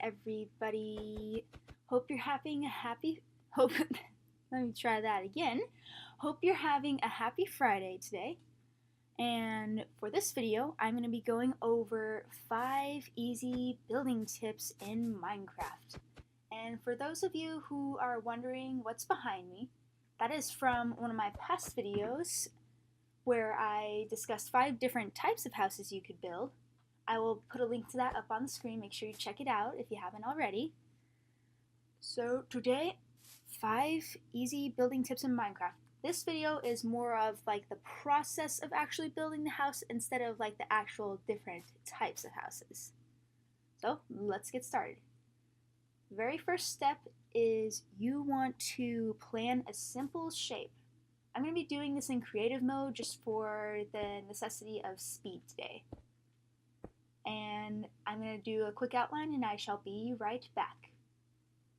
everybody? Hope you're having a happy hope let me try that again. Hope you're having a happy Friday today. And for this video, I'm going to be going over 5 easy building tips in Minecraft. And for those of you who are wondering what's behind me, that is from one of my past videos where I discussed 5 different types of houses you could build. I will put a link to that up on the screen. Make sure you check it out if you haven't already. So today, 5 easy building tips in Minecraft. This video is more of like the process of actually building the house instead of like the actual different types of houses. So let's get started. The very first step is you want to plan a simple shape. I'm going to be doing this in creative mode just for the necessity of speed today. And I'm going to do a quick outline and I shall be right back.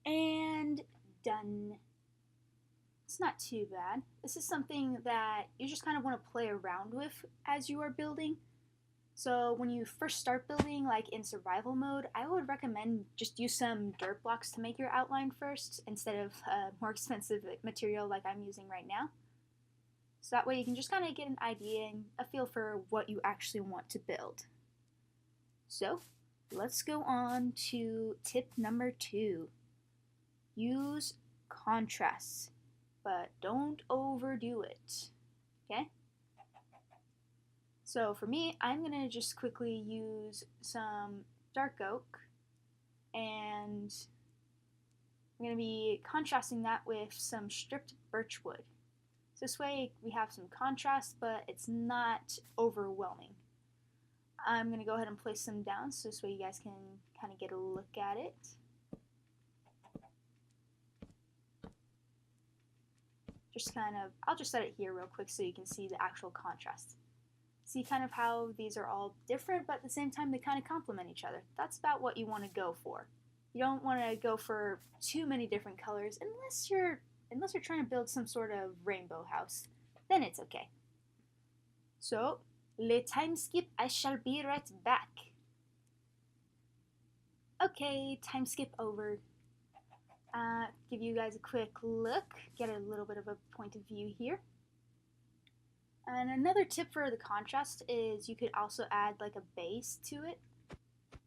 And done. It's not too bad. This is something that you just kind of want to play around with as you are building. So when you first start building, like in survival mode, I would recommend just use some dirt blocks to make your outline first instead of more expensive material like I'm using right now. So that way you can just kind of get an idea and a feel for what you actually want to build. So let's go on to tip number 2. Use contrasts, but don't overdo it, okay? So for me, I'm gonna just quickly use some dark oak and I'm gonna be contrasting that with some stripped birch wood. So this way we have some contrast, but it's not overwhelming. I'm going to go ahead and place them down so this way you guys can kind of get a look at it. I'll just set it here real quick so you can see the actual contrast. See kind of how these are all different, but at the same time they kind of complement each other. That's about what you want to go for. You don't want to go for too many different colors unless you're trying to build some sort of rainbow house. Then it's okay. So, le time skip, I shall be right back. Okay, time skip over. Give you guys a quick look, get a little bit of a point of view here. And another tip for the contrast is you could also add like a base to it.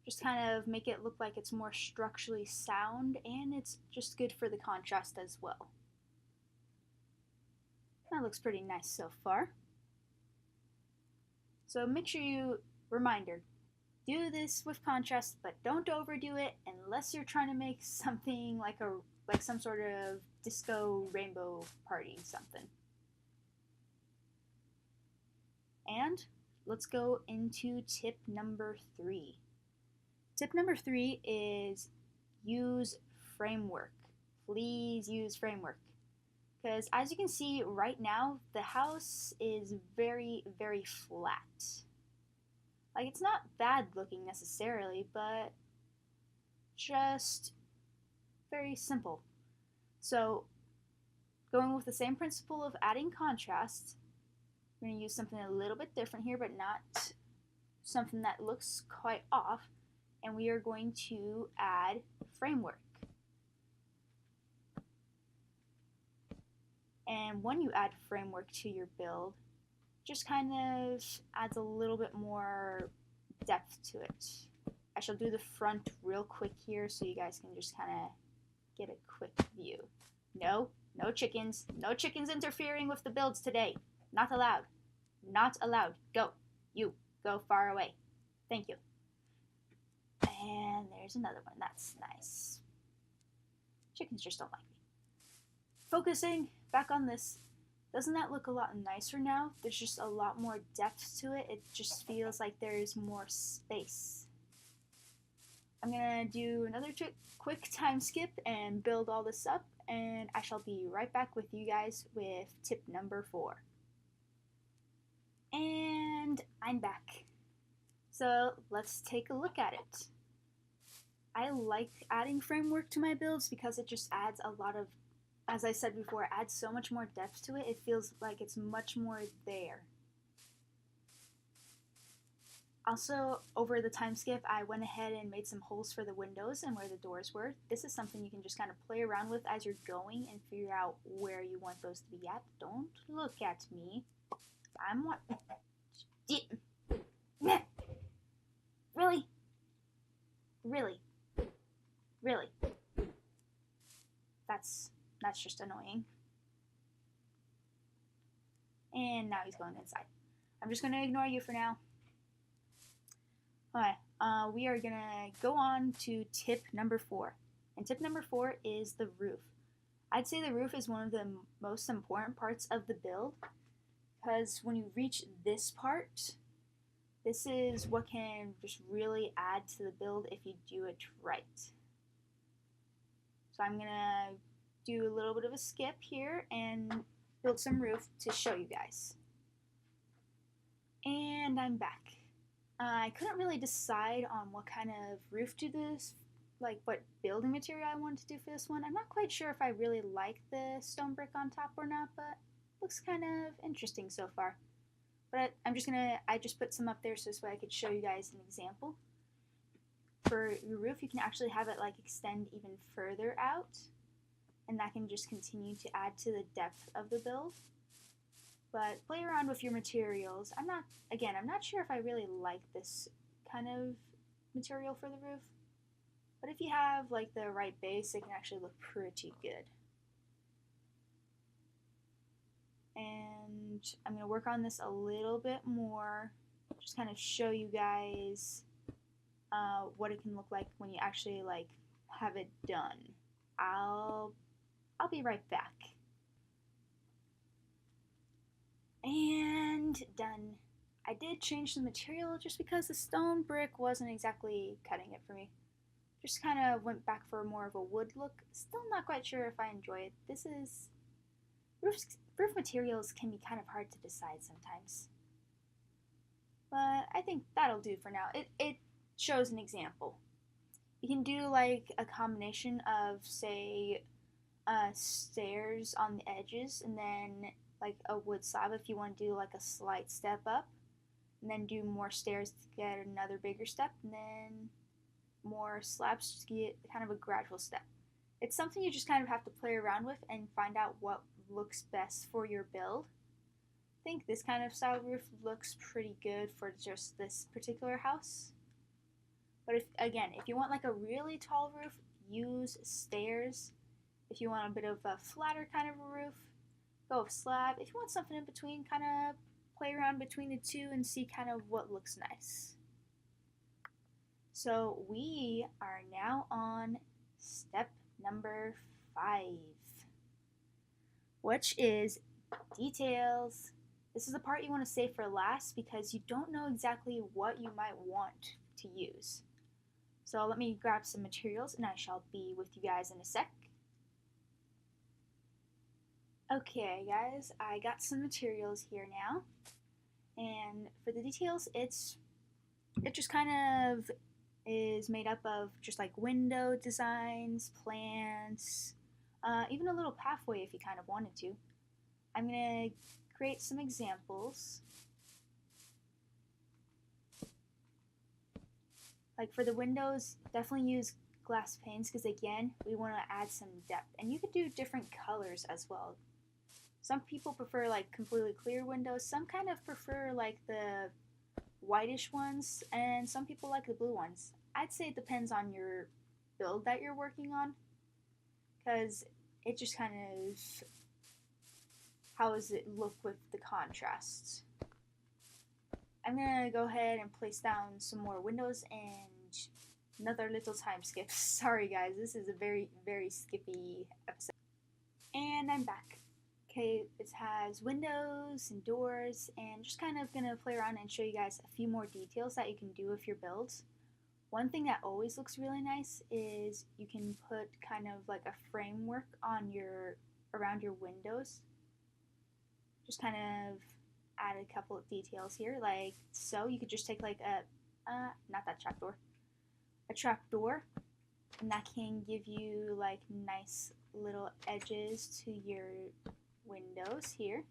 Just kind of make it look like it's more structurally sound, and it's just good for the contrast as well. That looks pretty nice so far. So make sure reminder, do this with contrast, but don't overdo it unless you're trying to make something like some sort of disco rainbow party something. And let's go into tip number 3. Tip number 3 is use framework. Please use framework. Because as you can see right now, the house is very, very flat. Like, it's not bad looking necessarily, but just very simple. So, going with the same principle of adding contrast, we're going to use something a little bit different here, but not something that looks quite off. And we are going to add framework. And when you add framework to your build, just kind of adds a little bit more depth to it. I shall do the front real quick here so you guys can just kind of get a quick view. No chickens. No chickens interfering with the builds today. Not allowed. Not allowed. Go. You. Go far away. Thank you. And there's another one. That's nice. Chickens just don't like me. Focusing back on this, doesn't that look a lot nicer now? There's just a lot more depth to it. It just feels like there's more space. I'm gonna do another quick time skip and build all this up, and I shall be right back with you guys with tip number 4. And I'm back. So let's take a look at it. I like adding framework to my builds because it just adds a lot of, as I said before, it adds so much more depth to it. It feels like it's much more there. Also, over the time skip, I went ahead and made some holes for the windows and where the doors were. This is something you can just kind of play around with as you're going and figure out where you want those to be at. Don't look at me. I'm what? Really? Really? Really? That's just annoying. And now he's going inside. I'm just going to ignore you for now. Alright, we are going to go on to tip number 4. And tip number 4 is the roof. I'd say the roof is one of the most important parts of the build, because when you reach this part, this is what can just really add to the build if you do it right. So I'm going to do a little bit of a skip here and build some roof to show you guys. And I'm back. I couldn't really decide on what kind of roof to do this, like what building material I wanted to do for this one. I'm not quite sure if I really like the stone brick on top or not, but it looks kind of interesting so far. But I just put some up there so this way I could show you guys an example. For your roof, you can actually have it like extend even further out, and that can just continue to add to the depth of the build. But play around with your materials. I'm not sure if I really like this kind of material for the roof. But if you have like the right base, it can actually look pretty good. And I'm going to work on this a little bit more. Just kind of show you guys what it can look like when you actually like have it done. I'll be right back. And done. I did change the material just because the stone brick wasn't exactly cutting it for me. Just kind of went back for more of a wood look. Still not quite sure if I enjoy it. This is... Roof materials can be kind of hard to decide sometimes. But I think that'll do for now. It shows an example. You can do like a combination of, say, stairs on the edges and then like a wood slab if you want to do like a slight step up, and then do more stairs to get another bigger step, and then more slabs to get kind of a gradual step. It's something you just kind of have to play around with and find out what looks best for your build. I think this kind of style roof looks pretty good for just this particular house. But if you want like a really tall roof, use stairs. If you want a bit of a flatter kind of a roof, go with slab. If you want something in between, kind of play around between the two and see kind of what looks nice. So we are now on step number 5, which is details. This is the part you want to save for last because you don't know exactly what you might want to use. So let me grab some materials and I shall be with you guys in a sec. Okay guys, I got some materials here now, and for the details it just kind of is made up of just like window designs, plants, even a little pathway if you kind of wanted to. I'm going to create some examples. Like for the windows, definitely use glass panes because again, we want to add some depth, and you could do different colors as well. Some people prefer like completely clear windows, some kind of prefer like the whitish ones, and some people like the blue ones. I'd say it depends on your build that you're working on, because it just kind of, how does it look with the contrasts. I'm gonna go ahead and place down some more windows and another little time skip. Sorry guys, this is a very, very skippy episode. And I'm back. Okay, it has windows and doors, and just kind of gonna play around and show you guys a few more details that you can do with your builds. One thing that always looks really nice is you can put kind of like a framework on around your windows. Just kind of add a couple of details here, like so. You could just take like not that trapdoor, a trapdoor, and that can give you like nice little edges to your windows here.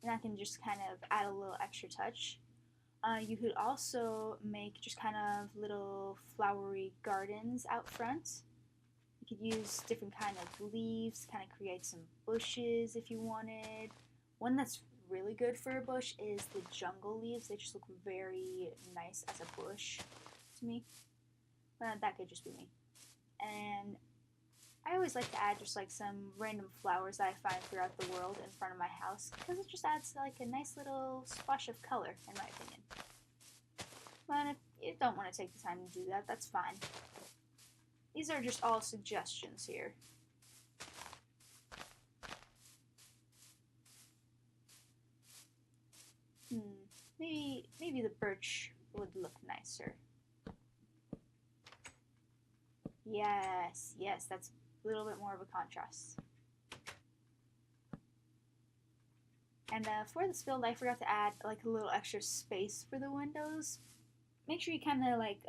and that can just kind of add a little extra touch. You could also make just kind of little flowery gardens out front. You could use different kind of leaves to kind of create some bushes if you wanted. One that's really good for a bush is the jungle leaves. They just look very nice as a bush to me. That could just be me. And I always like to add just like some random flowers that I find throughout the world in front of my house because it just adds like a nice little splash of color in my opinion. But if you don't want to take the time to do that, that's fine. These are just all suggestions here. Maybe the birch would look nicer. Yes, that's a little bit more of a contrast. And for this build, I forgot to add like a little extra space for the windows. Make sure you kind of like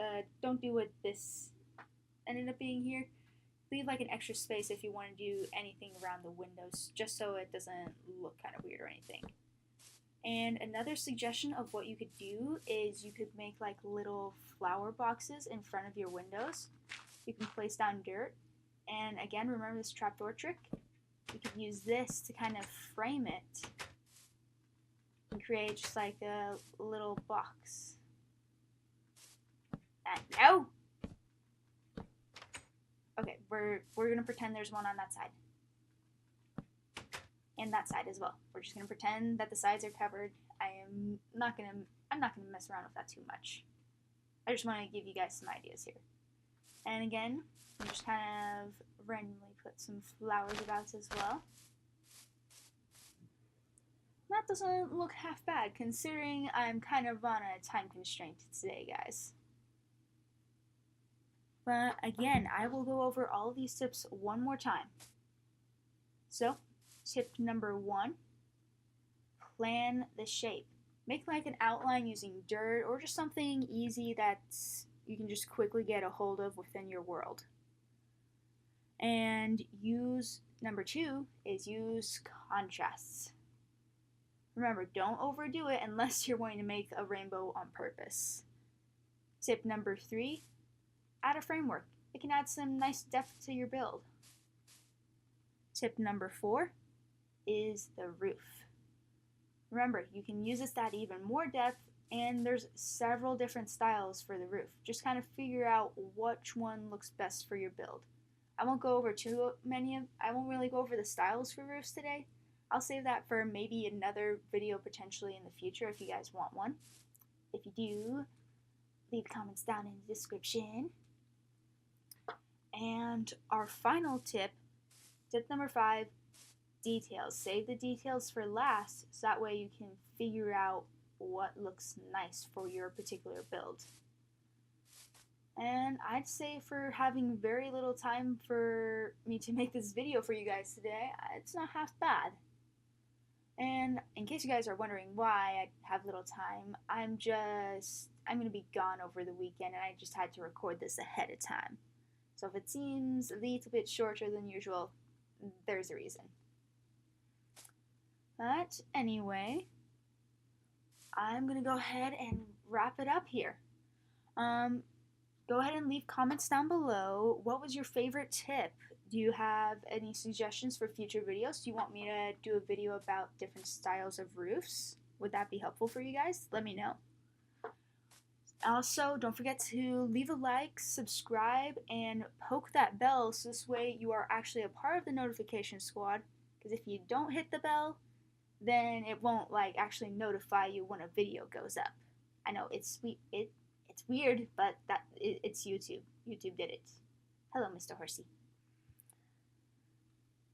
don't do what this ended up being here. Leave like an extra space if you want to do anything around the windows, just so it doesn't look kind of weird or anything. And another suggestion of what you could do is you could make like little flower boxes in front of your windows. You can place down dirt. And again, remember this trapdoor trick? You could use this to kind of frame it and create just like a little box. No! Okay, we're gonna pretend there's one on that side. And that side as well. We're just gonna pretend that the sides are covered. I'm not gonna mess around with that too much. I just want to give you guys some ideas here. And again, I'm just kind of randomly put some flowers about as well. That doesn't look half bad considering I'm kind of on a time constraint today, guys. But again, I will go over all of these tips one more time. So, tip number 1, plan the shape. Make like an outline using dirt or just something easy that you can just quickly get a hold of within your world. And number 2 is use contrasts. Remember, don't overdo it unless you're going to make a rainbow on purpose. Tip number 3, add a framework. It can add some nice depth to your build. Tip number 4 is the roof. Remember, you can use this to add even more depth, and there's several different styles for the roof. Just kind of figure out which one looks best for your build. I won't really go over the styles for roofs today. I'll save that for maybe another video potentially in the future if you guys want one. If you do, leave comments down in the description. And our final tip number 5, details. Save the details for last so that way you can figure out what looks nice for your particular build. And I'd say for having very little time for me to make this video for you guys today, it's not half bad. And in case you guys are wondering why I have little time, I'm going to be gone over the weekend and I just had to record this ahead of time. So if it seems a little bit shorter than usual, there's a reason. But anyway, I'm going to go ahead and wrap it up here. Go ahead and leave comments down below. What was your favorite tip? Do you have any suggestions for future videos? Do you want me to do a video about different styles of roofs? Would that be helpful for you guys? Let me know. Also, don't forget to leave a like, subscribe, and poke that bell so this way you are actually a part of the notification squad. Because if you don't hit the bell, then it won't like actually notify you when a video goes up. I know it's weird, but it's YouTube. YouTube did it. Hello, Mr. Horsey.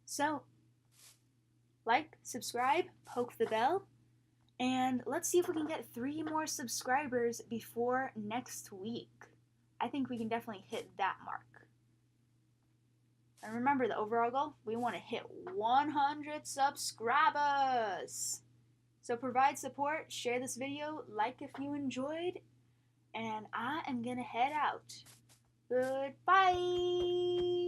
So, like, subscribe, poke the bell, and let's see if we can get 3 more subscribers before next week. I think we can definitely hit that mark. And remember the overall goal, we want to hit 100 subscribers. So provide support, share this video, like if you enjoyed, and I am gonna head out. Goodbye!